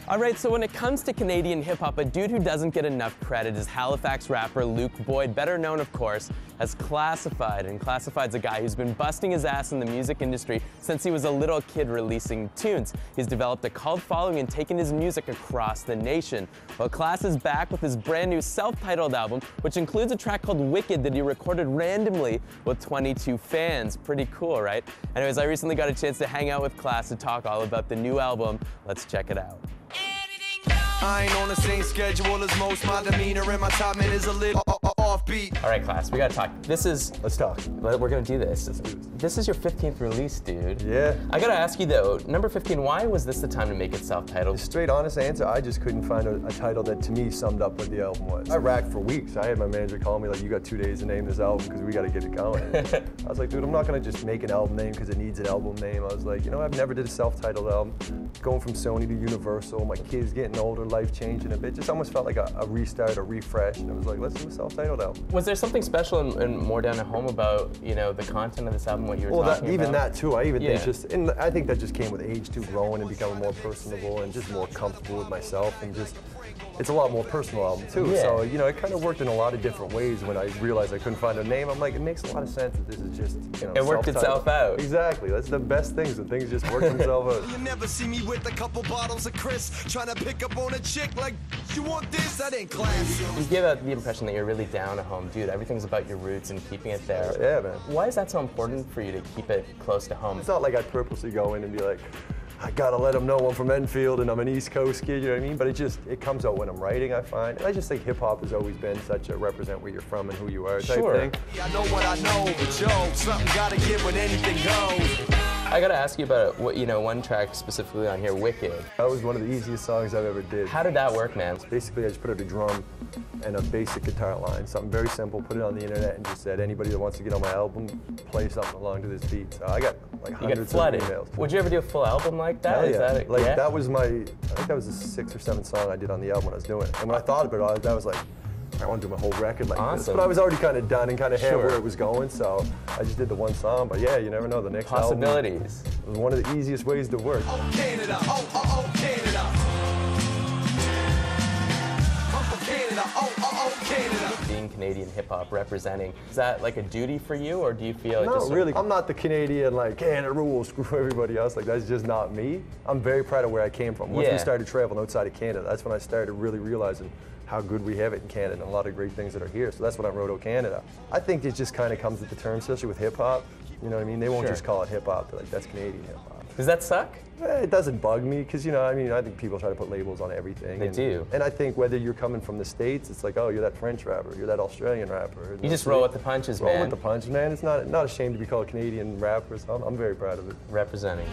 Alright, so when it comes to Canadian hip-hop, a dude who doesn't get enough credit is Halifax rapper Luke Boyd, better known, of course, as Classified. And Classified's a guy who's been busting his ass in the music industry since he was a little kid releasing tunes. He's developed a cult following and taken his music across the nation. Well, Class is back with his brand new self-titled album, which includes a track called Wicked that he recorded randomly with 22 fans. Pretty cool, right? Anyways, I recently got a chance to hang out with Class to talk all about the new album. Let's check it out. I ain't on the same schedule as most. My demeanor and my timing is a little offbeat. All right, Class, we gotta talk. Let's talk. We're gonna do this. This is your 15th release, dude. Yeah. I gotta ask you though, number 15, why was this the time to make it self-titled? Straight honest answer, I just couldn't find a title that to me summed up what the album was. I racked for weeks. I had my manager call me like, you got 2 days to name this album because we gotta get it going. I was like, dude, I'm not gonna just make an album name because it needs an album name. I was like, you know, I've never did a self-titled album. Going from Sony to Universal, my kids getting older, life changing a bit. Just almost felt like a restart, a refresh. And it was like, let's do a self-titled album. Was there something special and more down at home about, you know, the content of this album, what you were talking about? Even that too. I even think and I think that just came with age too, growing and becoming more personable and just more comfortable with myself, and just, it's a lot more personal album too. Yeah. So, you know, it kind of worked in a lot of different ways. When I realized I couldn't find a name, I'm like, it makes a lot of sense that this is just, you know, it worked itself out. Exactly. That's the best things, when things just work themselves out. You never see me with a couple bottles of Chris, trying to pick up on a chick like, you want this? That ain't class. You give out the impression that you're really down at home, dude. Everything's about your roots and keeping it there. Yeah, man. Why is that so important for you to keep it close to home? It's not like I purposely go in and be like, I gotta let them know I'm from Enfield and I'm an East Coast kid, you know what I mean? But it comes out when I'm writing, I find. And I just think hip hop has always been such a represent where you're from and who you are type thing. I know what I know, but yo, something gotta give when anything goes. I gotta ask you about, one track specifically on here, Wicked. That was one of the easiest songs I've ever did. How did that work, man? Basically, I just put out a drum and a basic guitar line, something very simple, put it on the internet and just said, anybody that wants to get on my album, play something along to this beat. So I got like hundreds of emails. Would you ever do a full album like that? Yeah. That was I think that was the 6th or 7th song I did on the album when I was doing it. And when I thought about it, I was like, I want to do my whole record like this. But I was already kind of done and kind of had where it was going, so I just did the one song. But yeah, you never know, the next possibilities. Album was one of the easiest ways to work. Oh, Canada, oh, Canada. Oh, Canada, oh, Canada. Being Canadian hip-hop, representing, is that like a duty for you, or do you feel No, really. I'm not the Canadian, like, Canada rules, screw everybody else. Like, that's just not me. I'm very proud of where I came from. Once we started traveling outside of Canada, that's when I started really realizing how good we have it in Canada and a lot of great things that are here. So that's when I wrote "Oh Canada." I think it just kind of comes with the term, especially with hip-hop. You know what I mean? They won't just call it hip-hop. They're like, that's Canadian hip-hop. Does that suck? It doesn't bug me, because, you know, I mean, I think people try to put labels on everything. They do. And I think whether you're coming from the States, it's like, oh, you're that French rapper, you're that Australian rapper. You just roll with the punches, man. Roll with the punches, man. It's not ashamed to be called a Canadian rapper, so I'm very proud of it. Representing.